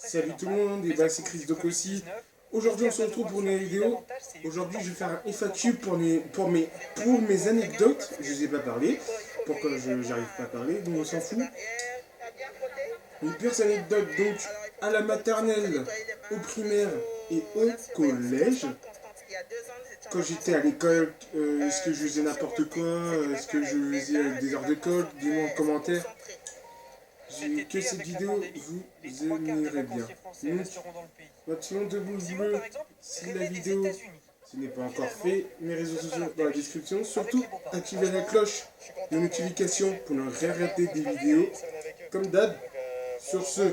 Salut tout le monde, et bah c'est Chris Doc aussi. Aujourd'hui on se retrouve pour une vidéo. Aujourd'hui je vais faire un FAQ pour mes anecdotes. Je ne ai pas parlé. Pourquoi j'arrive pas à parler, donc on s'en fout. Mes pires anecdotes donc à la maternelle, au primaire et au collège. Quand j'étais à l'école, est-ce que je faisais n'importe quoi? Est-ce que je faisais des heures de colle? Dis-moi en commentaire. Que cette vidéo vous aimerez bien. Donc, maximum de pouces bleus si la vidéo ce n'est pas encore fait. Mes réseaux sociaux dans la description. Surtout, activez la cloche de notification pour ne rien rater des vidéos. Comme d'hab, sur ce,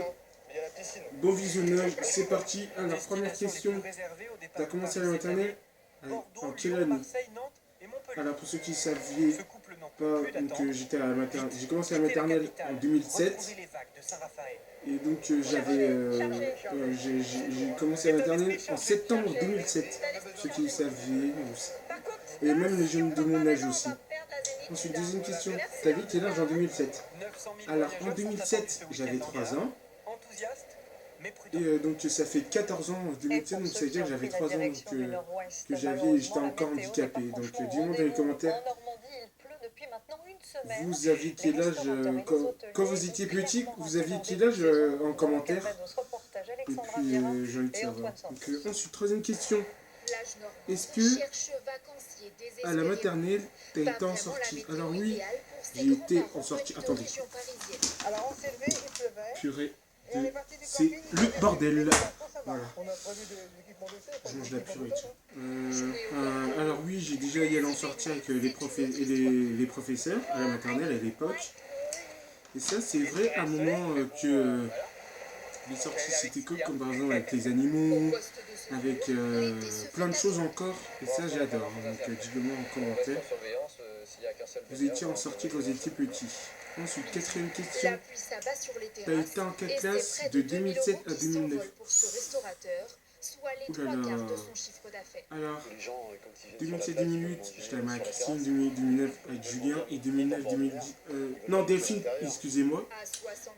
bon visionnage, c'est parti. Alors, première question. Tu as commencé à la maternelle en quelle année? Alors, pour ceux qui ne savaient pas, j'ai commencé à la maternelle en 2007. Et donc j'ai commencé la maternelle en septembre 2007. Ceux qui le savaient aussi. Et même les jeunes de mon âge aussi. Ensuite, deuxième question. T'as dit quel âge en 2007? Alors en 2007, j'avais 3 ans. Et donc ça fait 14 ans en 2007, donc ça veut dire que j'avais 3 ans que j'étais encore handicapé. Donc dis-moi dans les commentaires. Vous aviez quel âge quand vous étiez petit? Vous aviez quel âge en commentaire? Et puis j'ai envie de savoir. Donc, ensuite, troisième question. Est-ce que à la maternelle, tu as été en sortie? Alors oui, j'ai été en sortie. Attendez. Purée. C'est le bordel. Voilà. Je mange la purée. Alors oui, j'ai déjà y allé en sortie avec les professeurs à la maternelle à l'époque. Et ça, c'est vrai à un moment que les sorties c'était cool, comme par exemple avec les animaux, avec plein de choses encore. Et ça, j'adore. Donc dites-le-moi en commentaire. Vous étiez en sortie quand vous étiez petit. Ensuite, quatrième question. Tu as été en quelle classe de 2007 à 2009? Ouh là là. Alors, 2007-2008, j'étais avec ma Christine, 2009 avec Julien, et 2009-2010... non, Delphine, excusez-moi.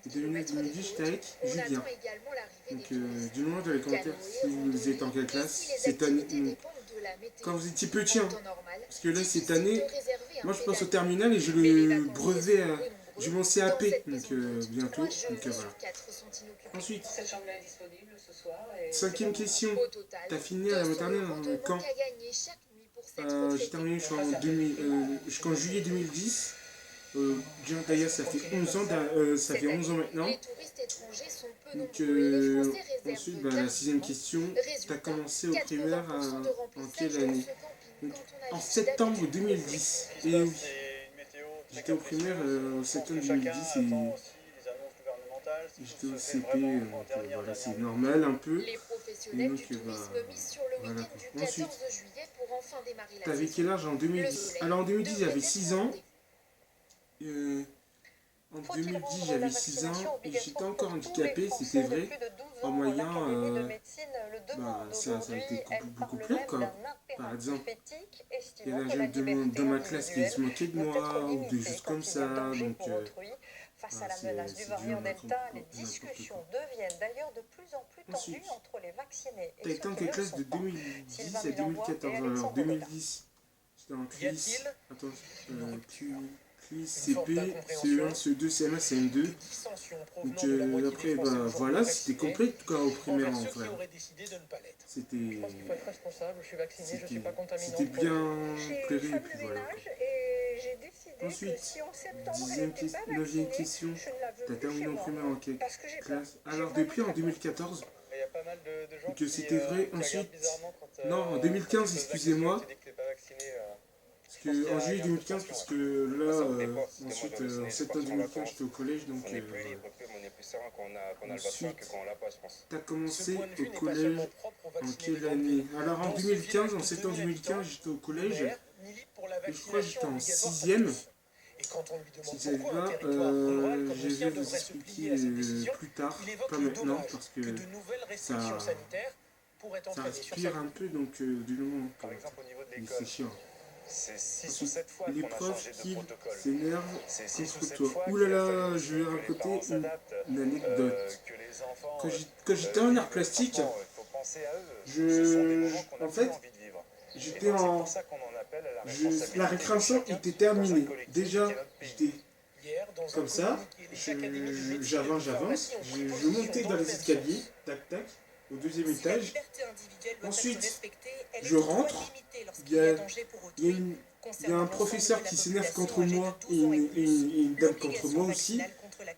Et 2009-2010, j'étais avec Julien. Donc, dis-moi dans les commentaires si vous êtes en quelle classe. Cette année, quand vous étiez petit, hein. Parce que là, cette année, moi je passe au terminal et j'ai le brevet, j'ai mon CAP, donc bientôt. Donc voilà. Ensuite, cinquième question. T'as fini à la maternelle quand? J'ai terminé jusqu'en juillet 2010. D'ailleurs, ça fait 11 ans, maintenant. Donc, ensuite, la sixième question. T'as commencé au primaire en quelle année? Donc, en septembre 2010. Et oui, j'étais au primaire en septembre 2010 et j'étais au CP, donc voilà, c'est normal un peu. Et donc, voilà. Ensuite, t'avais quel âge en 2010? Alors en 2010, j'avais 6 ans. En 2010, j'avais 6 ans et j'étais encore handicapé, c'était vrai. En moyen, ça a été beaucoup plus quoi. Par exemple, il y a la jeune de ma classe qui se moquait de moi ou des choses comme ça. Donc, c'est du n'importe quoi. Ensuite, t'as été en quelle classe de 2010 à 2014? Alors 2010, j'étais en CLIS. Attends, CLIS, CP, CE1, CE2, CM1, CM2. Donc après, voilà, c'était complet quoi, au primaire en vrai. C'était bien clairé et puis voilà. Ensuite, 9e question, t'as terminé en primaire en quelle classe? Alors depuis en 2014, donc c'était vrai. Ensuite, non, en 2015, excusez-moi. Parce que, en juillet 2015, parce que là, ensuite, en septembre 2015, j'étais au collège, donc ensuite, t'as commencé au collège en quelle année? Alors en 2015, en septembre 2015, j'étais au collège, et je crois que j'étais en 6e. Si vous savez pas, je vais vous expliquer plus tard, pas maintenant, parce que ça respire un peu, donc du moment, c'est chiant. Ensuite, les profs qui s'énervent contre toi. Ouh là là, je vais raconter une anecdote. Quand j'étais en art plastique, en fait, j'étais en... la récréation était terminée. Déjà, j'étais comme ça, j'avance, je montais dans les escaliers, tac tac, au deuxième étage. Ensuite, je rentre, il y a un professeur qui s'énerve contre moi et une dame contre moi aussi.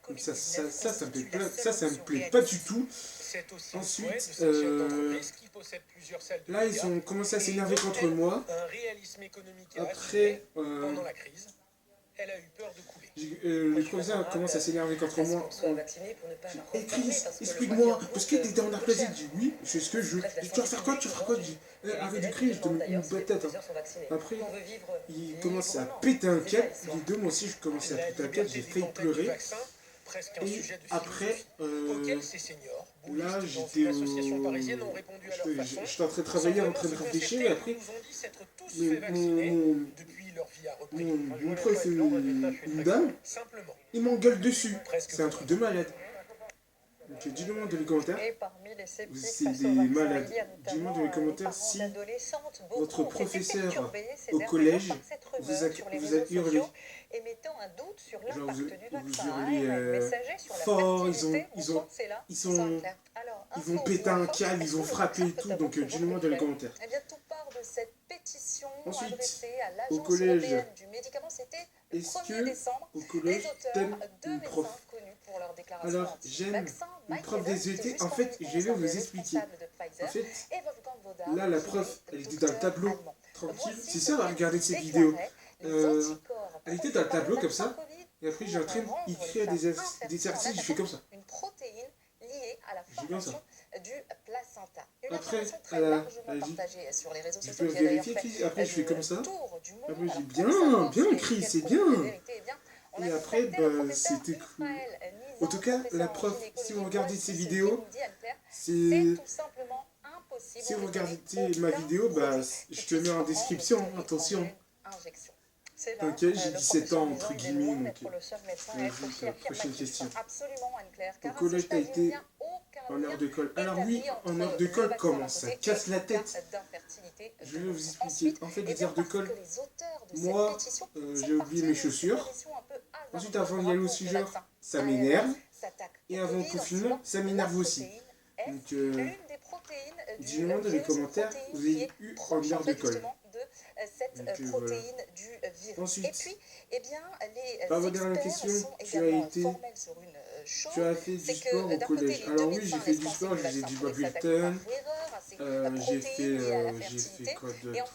Donc ça me plaît pas du tout. Ensuite, là, ils ont commencé à s'énerver contre moi. Après, les professeurs commencent à s'énerver contre moi. Et Chris, explique-moi, parce que t'étais en art plastique. Je dis oui, c'est ce que je veux. Tu vas faire quoi? Tu vas faire quoi? Je dis arrête de crier, je te mets une patate. Après, ils commencent à péter un câble. Les deux, moi aussi, je commençais à péter un câble. J'ai failli pleurer. Et après, là, j'étais en train de travailler, en train de réfléchir. Et après, mon prof, une dame, il m'engueule dessus. C'est un truc de malade. Donc dis-le-moi dans les commentaires. C'est des malades. Dis-moi dans les commentaires si votre professeur au collège vous a hurlé. Genre vous hurlez fort, ils ont pété un câble, ils ont frappé et tout. Donc dis-le-moi dans les commentaires. Ensuite, au collège, est-ce que au collège t'aimes une prof? Alors, j'aime une prof des ET. En fait, je vais vous expliquer. En fait, là, la prof, elle était dans le tableau, tranquille. C'est ça, regarder ces vidéos. Elle était dans le tableau comme ça. Et après, j'ai en train d'écrire des exercices, je fais comme ça. Je fais comme ça. Après, je peux vérifier, après je fais comme ça. Après, j'ai bien écrit, c'est bien. Et après, c'était cool. En tout cas, la prof, si vous regardez ces vidéos, si vous regardez ma vidéo, je te mets en description, attention. T'inquiète, j'ai 17 ans, entre guillemets, donc prochaine question. Au collège, t'as été en heure de colle. Alors oui, en heure de colle, comment ça casse la tête? Je vais vous expliquer. En fait, les heures de colle, moi, j'ai oublié mes chaussures. Ensuite, avant d'y aller au sujet, ça m'énerve. Et avant le confinement, ça m'énerve aussi. Donc, dis-moi dans les commentaires, vous avez eu en heure de colle. Voilà. Ensuite, votre dernière question, tu as fait du sport au collège. Alors oui, j'ai fait du sport, j'ai fait du badminton, j'ai fait quoi d'autre?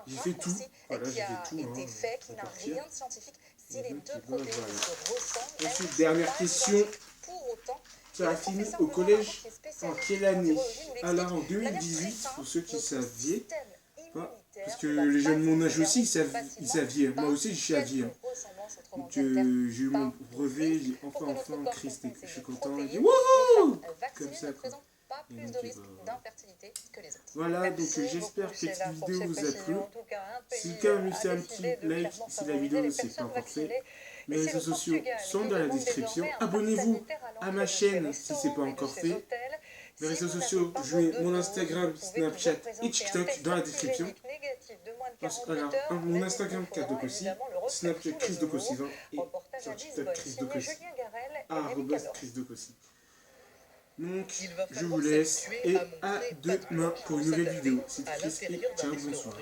J'ai fait tout, voilà, j'ai fait tout, Ensuite, dernière question, tu as fini au collège en quelle année? Alors en 2018, pour ceux qui savaient, parce que les jeunes de mon âge aussi, ils savaient. Moi aussi, je savais. Donc, j'ai eu mon brevet, enfin, Chris, je suis content. Il dit wouhou! Comme ça, quoi. Voilà, donc j'espère que cette vidéo vous a plu. Si le cas, laissez un petit like si la vidéo ne s'est pas encore fait. Mes réseaux sociaux sont dans la description. Abonnez-vous à ma chaîne si ce n'est pas encore fait. Mes réseaux sociaux, je mets mon Instagram, Snapchat et TikTok dans la description. Alors, mon Instagram, Chris Snapchat, Chris Docossi20 et sur TikTok, Chris Docossi. Chris Docossi. Donc, je vous laisse et à demain pour une nouvelle vidéo. C'est Chris et ciao, bonsoir.